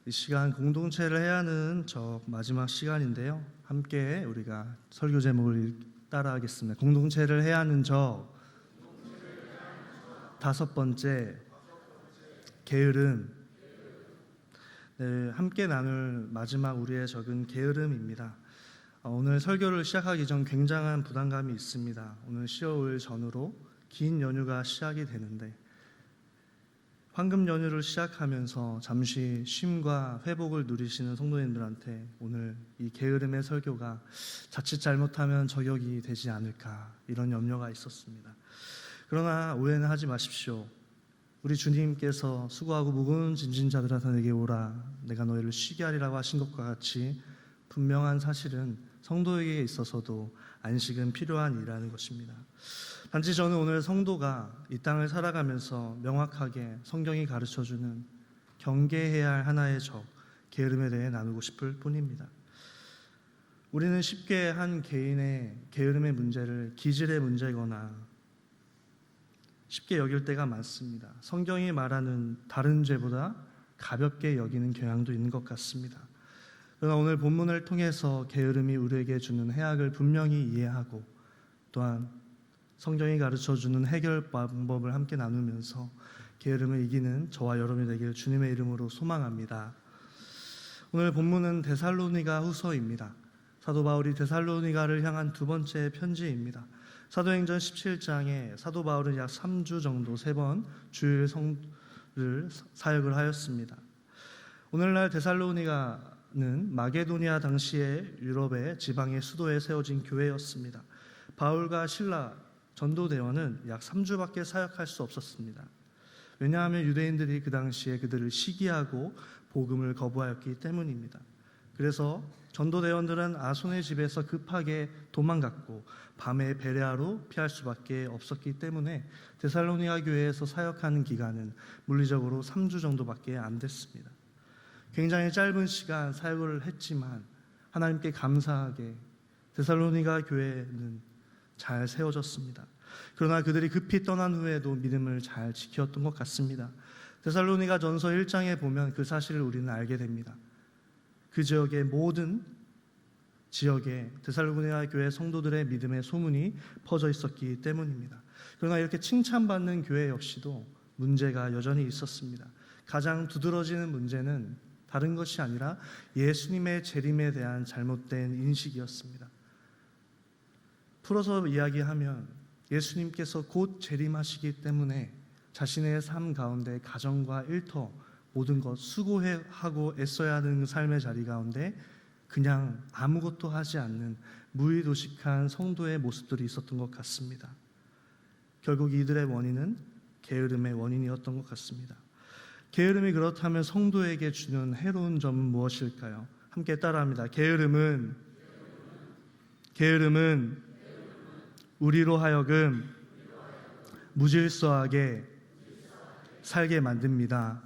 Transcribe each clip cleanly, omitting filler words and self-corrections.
이 시간 공동체를 해야 하는 마지막 시간인데요. 함께 우리가 설교 제목을 따라하겠습니다. 공동체를 해야 하는 다섯 번째 게으름. 네, 함께 나눌 마지막 우리의 적은 게으름입니다. 오늘 설교를 시작하기 전 굉장한 부담감이 있습니다. 오늘 10월 전후로 긴 연휴가 시작이 되는데 황금 연휴를 시작하면서 잠시 쉼과 회복을 누리시는 성도님들한테 오늘 이 게으름의 설교가 자칫 잘못하면 저격이 되지 않을까 이런 염려가 있었습니다. 그러나 오해는 하지 마십시오. 우리 주님께서 수고하고 무거운 짐진 자들아 내게 오라 내가 너희를 쉬게 하리라고 하신 것과 같이 분명한 사실은 성도에게 있어서도 안식은 필요한 일이라는 것입니다. 단지 저는 오늘 성도가 이 땅을 살아가면서 명확하게 성경이 가르쳐주는 경계해야 할 하나의 게으름에 대해 나누고 싶을 뿐입니다. 우리는 쉽게 한 개인의 게으름의 문제를 기질의 문제거나 쉽게 여길 때가 많습니다. 성경이 말하는 다른 죄보다 가볍게 여기는 경향도 있는 것 같습니다. 그러나 오늘 본문을 통해서 게으름이 우리에게 주는 해악을 분명히 이해하고 또한 성경이 가르쳐주는 해결 방법을 함께 나누면서 게으름을 이기는 저와 여러분이 되길 주님의 이름으로 소망합니다. 오늘 본문은 데살로니가 후서입니다. 사도 바울이 데살로니가를 향한 두 번째 편지입니다. 사도행전 17장에 사도 바울은 약 3주 정도 3번 주일 성를 사역을 하였습니다. 오늘날 데살로니가는 마게도니아 당시의 유럽의 지방의 수도에 세워진 교회였습니다. 바울과 실라 전도대원은 약 3주밖에 사역할 수 없었습니다. 왜냐하면 유대인들이 그 당시에 그들을 시기하고 복음을 거부하였기 때문입니다. 그래서 전도대원들은 아손의 집에서 급하게 도망갔고 밤에 베레아로 피할 수밖에 없었기 때문에 데살로니가 교회에서 사역하는 기간은 물리적으로 3주 정도밖에 안 됐습니다. 굉장히 짧은 시간 사역을 했지만 하나님께 감사하게 데살로니가 교회는 잘 세워졌습니다. 그러나 그들이 급히 떠난 후에도 믿음을 잘 지켰던 것 같습니다. 데살로니가 전서 1장에 보면 그 사실을 우리는 알게 됩니다. 그 지역의 모든 지역에 데살로니가 교회 성도들의 믿음의 소문이 퍼져 있었기 때문입니다. 그러나 이렇게 칭찬받는 교회 역시도 문제가 여전히 있었습니다. 가장 두드러지는 문제는 다른 것이 아니라 예수님의 재림에 대한 잘못된 인식이었습니다. 풀어서 이야기하면 예수님께서 곧 재림하시기 때문에 자신의 삶 가운데 가정과 일터 모든 것 수고하고 애써야 하는 삶의 자리 가운데 그냥 아무것도 하지 않는 무의도식한 성도의 모습들이 있었던 것 같습니다. 결국 이들의 원인은 게으름의 원인이었던 것 같습니다. 게으름이 그렇다면 성도에게 주는 해로운 점은 무엇일까요? 함께 따라합니다. 게으름은 우리로 하여금 무질서하게 살게 만듭니다.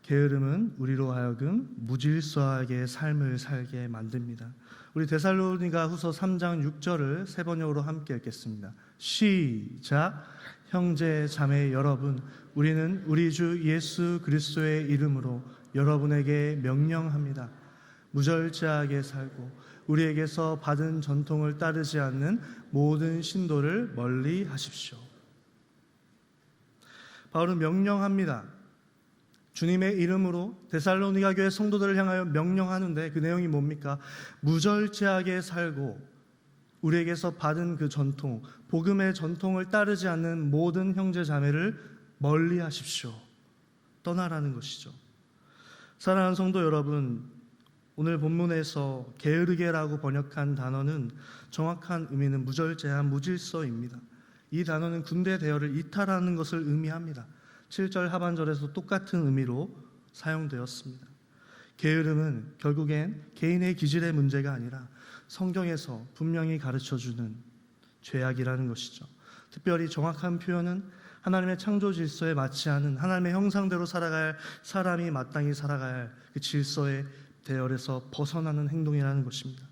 게으름은 우리로 하여금 무질서하게 삶을 살게 만듭니다. 우리 데살로니가 후서 3장 6절을 세 번역으로 함께 읽겠습니다. 시작. 형제 자매 여러분, 우리는 우리 주 예수 그리스도의 이름으로 여러분에게 명령합니다. 무절제하게 살고 우리에게서 받은 전통을 따르지 않는 모든 신도를 멀리 하십시오. 바울은 명령합니다. 주님의 이름으로 데살로니가 교회 성도들을 향하여 명령하는데 그 내용이 뭡니까? 무절제하게 살고 우리에게서 받은 그 전통, 복음의 전통을 따르지 않는 모든 형제 자매를 멀리 하십시오. 떠나라는 것이죠. 사랑하는 성도 여러분, 오늘 본문에서 게으르게라고 번역한 단어는 정확한 의미는 무절제한 무질서입니다. 이 단어는 군대 대열을 이탈하는 것을 의미합니다. 7절 하반절에서 똑같은 의미로 사용되었습니다. 게으름은 결국엔 개인의 기질의 문제가 아니라 성경에서 분명히 가르쳐주는 죄악이라는 것이죠. 특별히 정확한 표현은 하나님의 창조 질서에 맞지 않은 하나님의 형상대로 살아갈 사람이 마땅히 살아갈 그 질서의 대열에서 벗어나는 행동이라는 것입니다.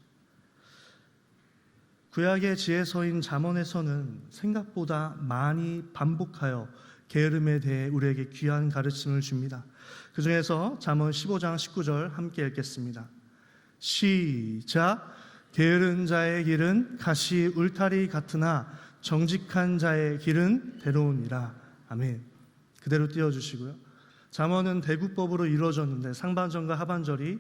구약의 지혜서인 잠언에서는 생각보다 많이 반복하여 게으름에 대해 우리에게 귀한 가르침을 줍니다. 그 중에서 잠언 15장 19절 함께 읽겠습니다. 시작. 게으른 자의 길은 가시 울타리 같으나 정직한 자의 길은 대로우니라. 아멘. 그대로 띄워주시고요. 잠언은 대구법으로 이루어졌는데 상반절과 하반절이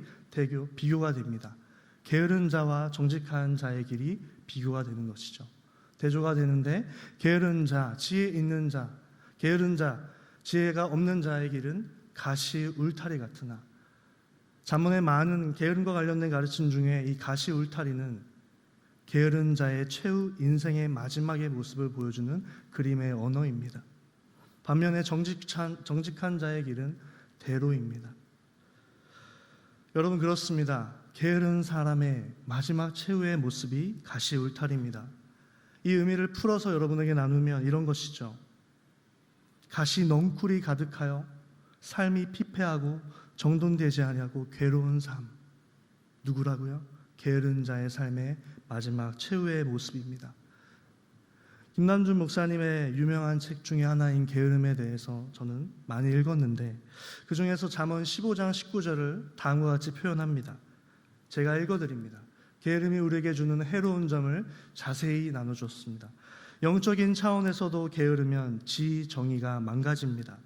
비교가 됩니다. 게으른 자와 정직한 자의 길이 비교가 되는 것이죠. 대조가 되는데 게으른 자, 지혜 있는 자, 게으른 자, 지혜가 없는 자의 길은 가시 울타리 같으나, 잠언의 많은 게으름과 관련된 가르침 중에 이 가시 울타리는 게으른 자의 최후 인생의 마지막의 모습을 보여주는 그림의 언어입니다. 반면에 정직한 자의 길은 대로입니다. 여러분, 그렇습니다. 게으른 사람의 마지막 최후의 모습이 가시 울타리입니다. 이 의미를 풀어서 여러분에게 나누면 이런 것이죠. 가시 넝쿨이 가득하여 삶이 피폐하고 정돈되지 아니하고 괴로운 삶. 누구라고요? 게으른 자의 삶의 마지막 최후의 모습입니다. 김남준 목사님의 유명한 책 중에 하나인 게으름에 대해서 저는 많이 읽었는데, 그 중에서 잠언 15장 19절을 다음과 같이 표현합니다. 제가 읽어드립니다. 게으름이 우리에게 주는 해로운 점을 자세히 나눠줬습니다. 영적인 차원에서도 게으르면 정의가 망가집니다.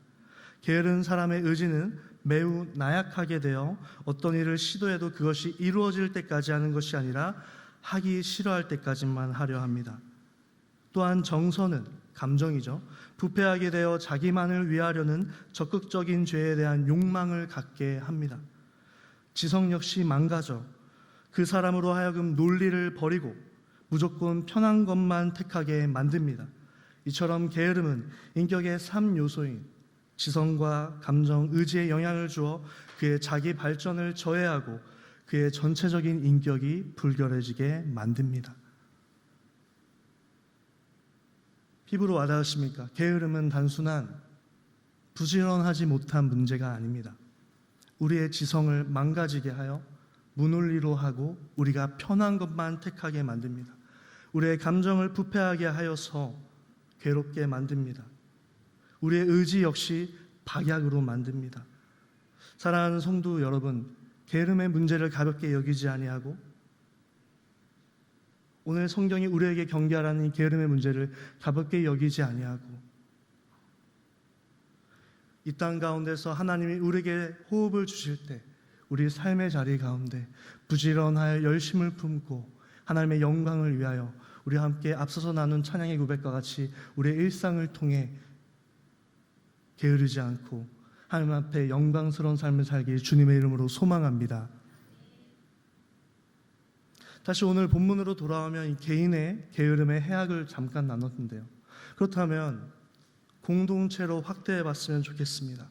게으른 사람의 의지는 매우 나약하게 되어 어떤 일을 시도해도 그것이 이루어질 때까지 하는 것이 아니라 하기 싫어할 때까지만 하려 합니다. 또한 정서는, 감정이죠, 부패하게 되어 자기만을 위하려는 적극적인 죄에 대한 욕망을 갖게 합니다. 지성 역시 망가져 그 사람으로 하여금 논리를 버리고 무조건 편한 것만 택하게 만듭니다. 이처럼 게으름은 인격의 3요소인 지성과 감정, 의지에 영향을 주어 그의 자기 발전을 저해하고 그의 전체적인 인격이 불결해지게 만듭니다. 피부로 와닿으십니까? 게으름은 단순한 부지런하지 못한 문제가 아닙니다. 우리의 지성을 망가지게 하여 무논리로 하고 우리가 편한 것만 택하게 만듭니다. 우리의 감정을 부패하게 하여서 괴롭게 만듭니다. 우리의 의지 역시 박약으로 만듭니다. 사랑하는 성도 여러분, 게으름의 문제를 가볍게 여기지 아니하고 오늘 성경이 우리에게 경계하라는 이 게으름의 문제를 가볍게 여기지 아니하고 이 땅 가운데서 하나님이 우리에게 호흡을 주실 때 우리 삶의 자리 가운데 부지런하여 열심을 품고 하나님의 영광을 위하여 우리 함께 앞서서 나눈 찬양의 고백과 같이 우리의 일상을 통해 게으르지 않고 하나님 앞에 영광스러운 삶을 살기 주님의 이름으로 소망합니다. 다시 오늘 본문으로 돌아오면 이 개인의 게으름의 해악을 잠깐 나눴는데요. 그렇다면 공동체로 확대해 봤으면 좋겠습니다.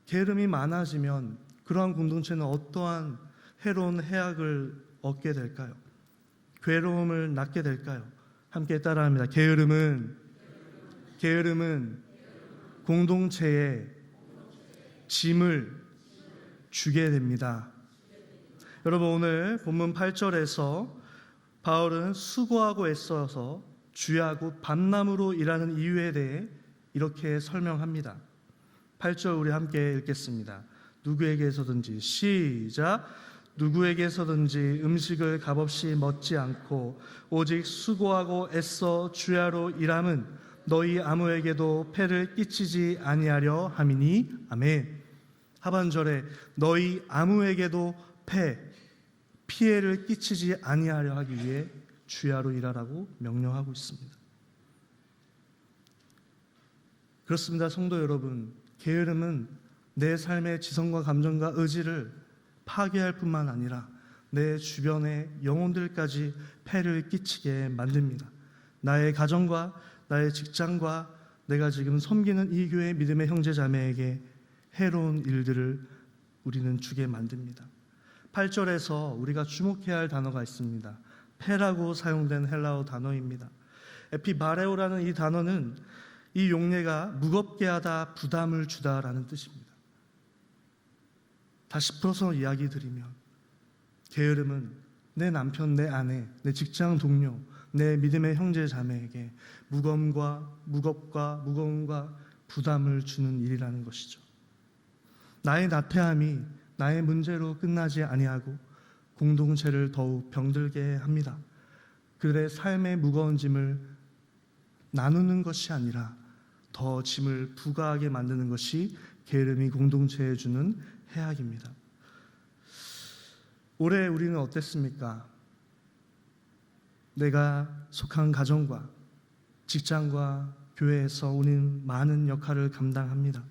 게으름이 많아지면 그러한 공동체는 어떠한 해로운 해악을 얻게 될까요? 괴로움을 낳게 될까요? 함께 따라합니다. 게으름은 공동체에 짐을 주게 됩니다. 여러분, 오늘 본문 8절에서 바울은 수고하고 애써서 쥐하고 밤나무로 일하는 이유에 대해 이렇게 설명합니다. 8절 우리 함께 읽겠습니다. 누구에게서든지, 시작. 누구에게서든지 음식을 값없이 먹지 않고 오직 수고하고 애써 주야로 일함은 너희 아무에게도 폐를 끼치지 아니하려 함이니. 아멘. 하반절에 너희 아무에게도 피해를 끼치지 아니하려 하기 위해 주야로 일하라고 명령하고 있습니다. 그렇습니다. 성도 여러분, 게으름은 내 삶의 지성과 감정과 의지를 파괴할 뿐만 아니라 내 주변의 영혼들까지 폐를 끼치게 만듭니다. 나의 가정과 나의 직장과 내가 지금 섬기는 이 교회 믿음의 형제 자매에게 해로운 일들을 우리는 주게 만듭니다. 8절에서 우리가 주목해야 할 단어가 있습니다. 폐라고 사용된 헬라어 단어입니다. 에피바레오라는 이 단어는 이 용례가 무겁게 하다, 부담을 주다라는 뜻입니다. 다시 풀어서 이야기 드리면 게으름은 내 남편, 내 아내, 내 직장 동료, 내 믿음의 형제 자매에게 무겁과 부담을 주는 일이라는 것이죠. 나의 나태함이 나의 문제로 끝나지 아니하고 공동체를 더욱 병들게 합니다. 그들의 삶의 무거운 짐을 나누는 것이 아니라 더 짐을 부과하게 만드는 것이 게으름이 공동체에 주는 해악입니다. 올해 우리는 어땠습니까? 내가 속한 가정과 직장과 교회에서 우리는 많은 역할을 감당합니다.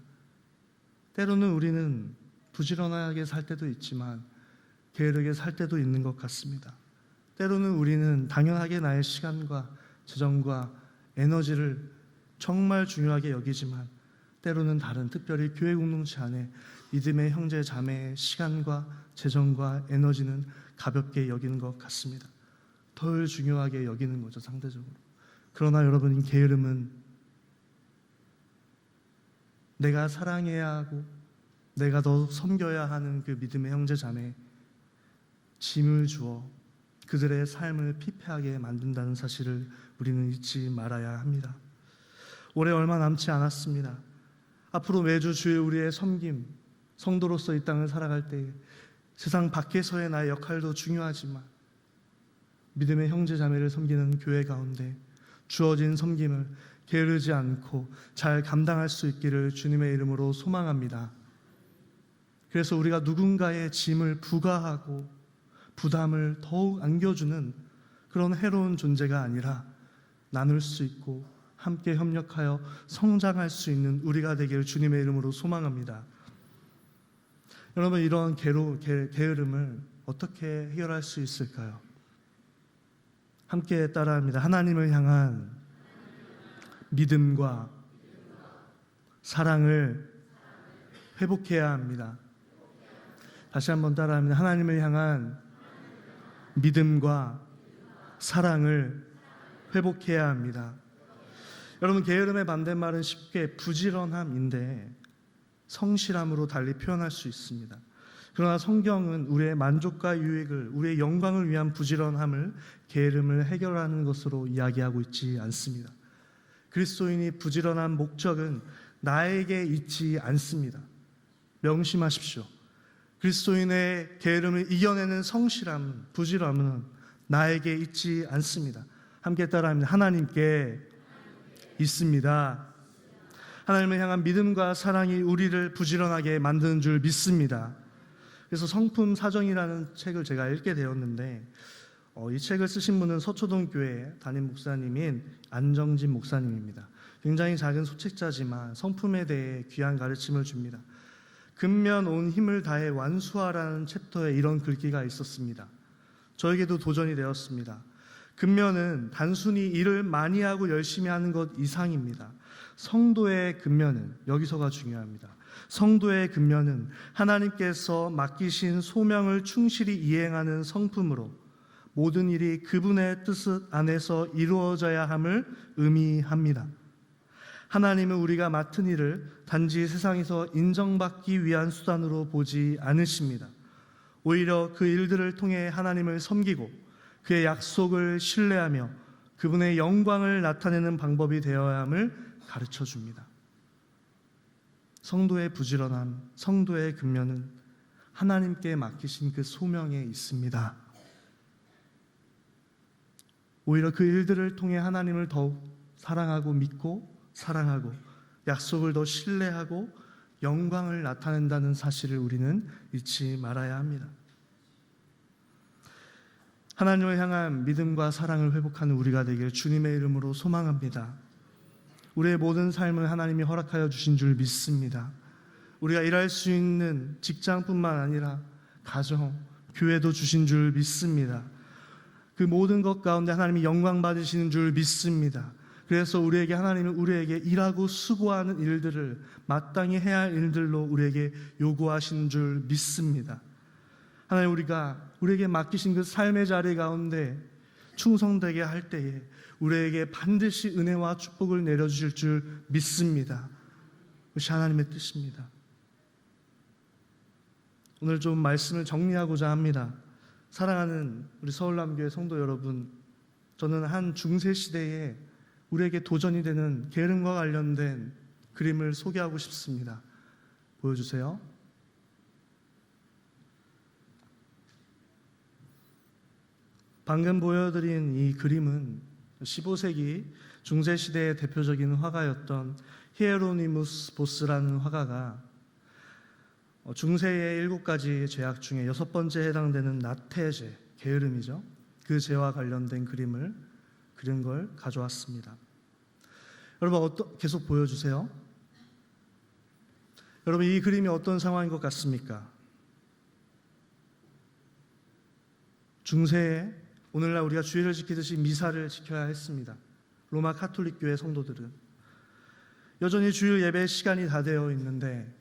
때로는 우리는 부지런하게 살 때도 있지만 게으르게 살 때도 있는 것 같습니다. 때로는 우리는 당연하게 나의 시간과 재정과 에너지를 정말 중요하게 여기지만 때로는 다른, 특별히 교회 공동체 안에 믿음의 형제 자매의 시간과 재정과 에너지는 가볍게 여기는 것 같습니다. 덜 중요하게 여기는 거죠, 상대적으로. 그러나 여러분, 게으름은 내가 사랑해야 하고 내가 더 섬겨야 하는 그 믿음의 형제 자매에 짐을 주어 그들의 삶을 피폐하게 만든다는 사실을 우리는 잊지 말아야 합니다. 올해 얼마 남지 않았습니다. 앞으로 매주 주일 우리의 섬김, 성도로서 이 땅을 살아갈 때 세상 밖에서의 나의 역할도 중요하지만 믿음의 형제 자매를 섬기는 교회 가운데 주어진 섬김을 게으르지 않고 잘 감당할 수 있기를 주님의 이름으로 소망합니다. 그래서 우리가 누군가의 짐을 부과하고 부담을 더욱 안겨주는 그런 해로운 존재가 아니라 나눌 수 있고 함께 협력하여 성장할 수 있는 우리가 되기를 주님의 이름으로 소망합니다. 여러분, 이런 게으름을 어떻게 해결할 수 있을까요? 함께 따라합니다. 하나님을 향한 믿음과 사랑을 회복해야 합니다. 다시 한번 따라합니다. 하나님을 향한 믿음과 사랑을 회복해야 합니다. 여러분, 게으름의 반대말은 쉽게 부지런함인데 성실함으로 달리 표현할 수 있습니다. 그러나 성경은 우리의 만족과 유익을, 우리의 영광을 위한 부지런함을, 게으름을 해결하는 것으로 이야기하고 있지 않습니다. 그리스도인이 부지런한 목적은 나에게 있지 않습니다. 명심하십시오. 그리스도인의 게으름을 이겨내는 성실함, 부지런함은 나에게 있지 않습니다. 함께 따라합니다. 하나님께 있습니다. 하나님을 향한 믿음과 사랑이 우리를 부지런하게 만드는 줄 믿습니다. 그래서 성품 사정이라는 책을 제가 읽게 되었는데 이 책을 쓰신 분은 서초동 교회 담임 목사님인 안정진 목사님입니다. 굉장히 작은 소책자지만 성품에 대해 귀한 가르침을 줍니다. 근면 온 힘을 다해 완수하라는 챕터에 이런 글귀가 있었습니다. 저에게도 도전이 되었습니다. 근면은 단순히 일을 많이 하고 열심히 하는 것 이상입니다. 성도의 근면은, 여기서가 중요합니다. 성도의 근면은 하나님께서 맡기신 소명을 충실히 이행하는 성품으로 모든 일이 그분의 뜻 안에서 이루어져야 함을 의미합니다. 하나님은 우리가 맡은 일을 단지 세상에서 인정받기 위한 수단으로 보지 않으십니다. 오히려 그 일들을 통해 하나님을 섬기고 그의 약속을 신뢰하며 그분의 영광을 나타내는 방법이 되어야 함을 가르쳐 줍니다. 성도의 부지런함, 성도의 근면은 하나님께 맡기신 그 소명에 있습니다. 오히려 그 일들을 통해 하나님을 더욱 사랑하고 믿고 사랑하고 약속을 더 신뢰하고 영광을 나타낸다는 사실을 우리는 잊지 말아야 합니다. 하나님을 향한 믿음과 사랑을 회복하는 우리가 되길 주님의 이름으로 소망합니다. 우리의 모든 삶을 하나님이 허락하여 주신 줄 믿습니다. 우리가 일할 수 있는 직장뿐만 아니라 가정, 교회도 주신 줄 믿습니다. 그 모든 것 가운데 하나님이 영광 받으시는 줄 믿습니다. 그래서 하나님은 우리에게 일하고 수고하는 일들을 마땅히 해야 할 일들로 우리에게 요구하시는 줄 믿습니다. 하나님, 우리에게 맡기신 그 삶의 자리 가운데 충성되게 할 때에 우리에게 반드시 은혜와 축복을 내려주실 줄 믿습니다. 그것이 하나님의 뜻입니다. 오늘 좀 말씀을 정리하고자 합니다. 사랑하는 우리 서울남교회 성도 여러분, 저는 한 중세 시대에 우리에게 도전이 되는 게으름과 관련된 그림을 소개하고 싶습니다. 보여주세요. 방금 보여드린 이 그림은 15세기 중세 시대의 대표적인 화가였던 히에로니무스 보스라는 화가가 중세의 7가지 죄악 중에 6번째에 해당되는 나태죄, 게으름이죠. 그 죄와 관련된 그림을 그린 걸 가져왔습니다. 여러분 계속 보여주세요. 여러분 이 그림이 어떤 상황인 것 같습니까? 중세에 오늘날 우리가 주일을 지키듯이 미사를 지켜야 했습니다. 로마 카톨릭 교회 성도들은 여전히 주일 예배 시간이 다 되어 있는데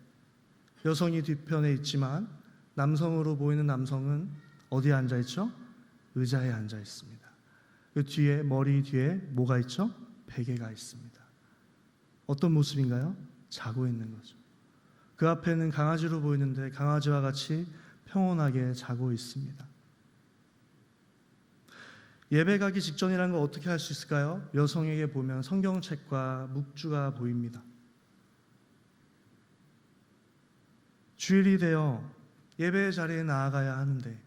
여성이 뒤편에 있지만 남성으로 보이는 남성은 어디에 앉아 있죠? 의자에 앉아 있습니다. 그 뒤에 머리 뒤에 뭐가 있죠? 베개가 있습니다. 어떤 모습인가요? 자고 있는 거죠. 그 앞에는 강아지로 보이는데 강아지와 같이 평온하게 자고 있습니다. 예배 가기 직전이라는 걸 어떻게 할 수 있을까요? 여성에게 보면 성경책과 묵주가 보입니다. 주일이 되어 예배 자리에 나아가야 하는데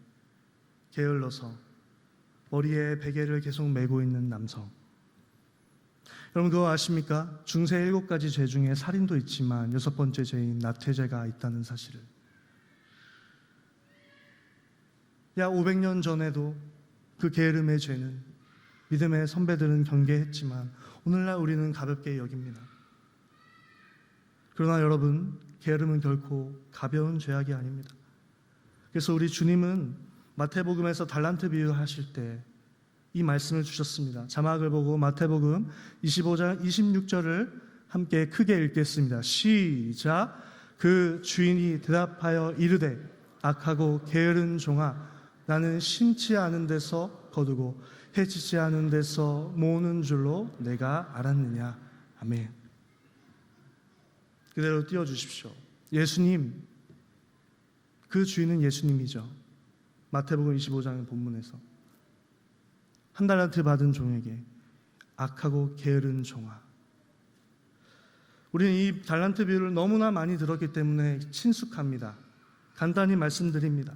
게을러서 머리에 베개를 계속 메고 있는 남성. 여러분 그거 아십니까? 중세 7가지 죄 중에 살인도 있지만 6번째 죄인 나태죄가 있다는 사실을. 약 500년 전에도 그 게으름의 죄는 믿음의 선배들은 경계했지만 오늘날 우리는 가볍게 여깁니다. 그러나 여러분, 게으름은 결코 가벼운 죄악이 아닙니다. 그래서 우리 주님은 마태복음에서 달란트 비유를 하실 때 이 말씀을 주셨습니다. 자막을 보고 마태복음 25장 26절을 함께 크게 읽겠습니다. 시작. 그 주인이 대답하여 이르되 악하고 게으른 종아, 나는 심지 않은 데서 거두고 해치지 않은 데서 모으는 줄로 내가 알았느냐. 아멘. 그대로 띄워주십시오. 예수님, 그 주인은 예수님이죠. 마태복음 25장 본문에서 한 달란트 받은 종에게 악하고 게으른 종아. 우리는 이 달란트 비유를 너무나 많이 들었기 때문에 친숙합니다. 간단히 말씀드립니다.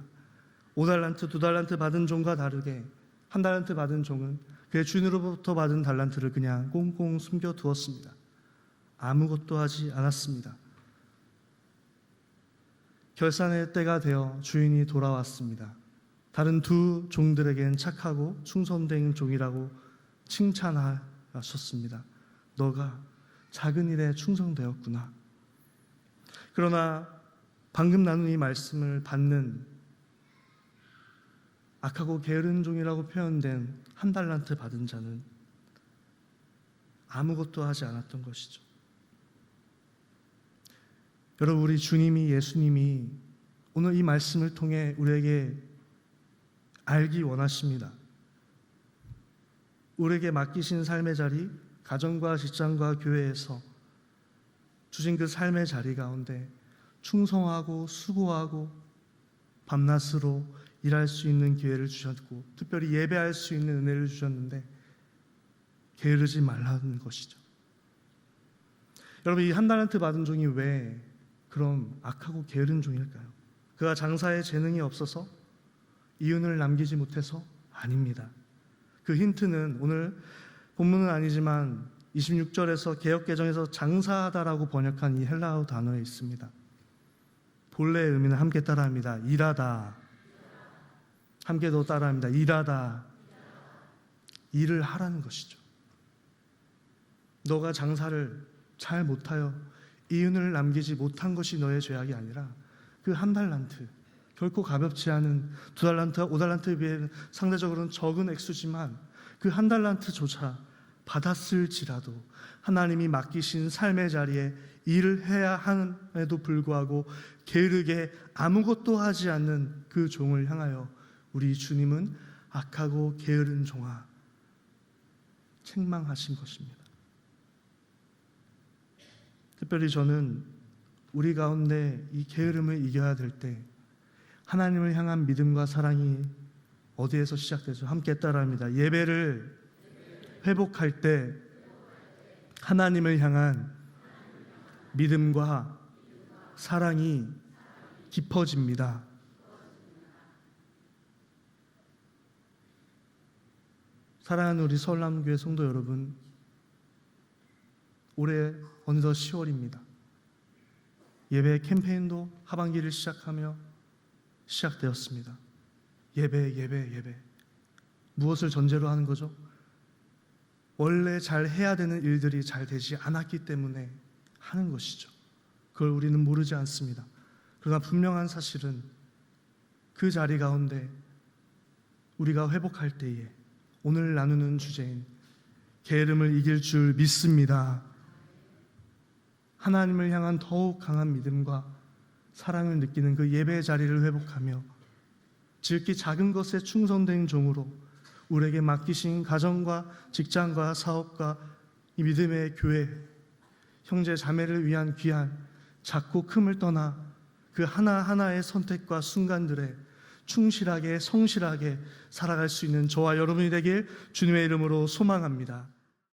5달란트, 2달란트 받은 종과 다르게 한 달란트 받은 종은 그의 주인으로부터 받은 달란트를 그냥 꽁꽁 숨겨두었습니다. 아무것도 하지 않았습니다. 결산의 때가 되어 주인이 돌아왔습니다. 다른 2 종들에겐 착하고 충성된 종이라고 칭찬하셨습니다. 너가 작은 일에 충성되었구나. 그러나 방금 나눈 이 말씀을 받는 악하고 게으른 종이라고 표현된 한 달란트 받은 자는 아무것도 하지 않았던 것이죠. 여러분, 우리 주님이, 예수님이 오늘 이 말씀을 통해 우리에게 알기 원하십니다. 우리에게 맡기신 삶의 자리, 가정과 직장과 교회에서 주신 그 삶의 자리 가운데 충성하고 수고하고 밤낮으로 일할 수 있는 기회를 주셨고 특별히 예배할 수 있는 은혜를 주셨는데 게으르지 말라는 것이죠. 여러분, 이 한 달란트 받은 종이 왜 그럼 악하고 게으른 종일까요? 그가 장사에 재능이 없어서? 이윤을 남기지 못해서? 아닙니다. 그 힌트는 오늘 본문은 아니지만 26절에서 개역개정에서 장사하다라고 번역한 이 헬라어 단어에 있습니다. 본래의 의미는 함께 따라합니다. 일하다. 함께 더 따라합니다. 일하다. 일을 하라는 것이죠. 너가 장사를 잘 못하여 이윤을 남기지 못한 것이 너의 죄악이 아니라 그 한 달란트, 결코 가볍지 않은 2달란트와 5달란트에 비해 상대적으로는 적은 액수지만 그 한 달란트조차 받았을지라도 하나님이 맡기신 삶의 자리에 일을 해야 함에도 불구하고 게으르게 아무것도 하지 않는 그 종을 향하여 우리 주님은 악하고 게으른 종아 책망하신 것입니다. 특별히 저는 우리 가운데 이 게으름을 이겨야 될 때 하나님을 향한 믿음과 사랑이 어디에서 시작되죠? 함께 따라합니다. 예배를 회복할 때 하나님을 향한 믿음과 사랑이 깊어집니다. 사랑하는 우리 서울남교회 성도 여러분, 올해 어느덧 10월입니다. 예배 캠페인도 하반기를 시작하며 시작되었습니다. 예배. 무엇을 전제로 하는 거죠? 원래 잘 해야 되는 일들이 잘 되지 않았기 때문에 하는 것이죠. 그걸 우리는 모르지 않습니다. 그러나 분명한 사실은 그 자리 가운데 우리가 회복할 때에 오늘 나누는 주제인 게으름을 이길 줄 믿습니다. 하나님을 향한 더욱 강한 믿음과 사랑을 느끼는 그 예배의 자리를 회복하며 지극히 작은 것에 충성된 종으로 우리에게 맡기신 가정과 직장과 사업과 이 믿음의 교회, 형제 자매를 위한 귀한 작고 큼을 떠나 그 하나하나의 선택과 순간들에 충실하게 성실하게 살아갈 수 있는 저와 여러분이 되길 주님의 이름으로 소망합니다.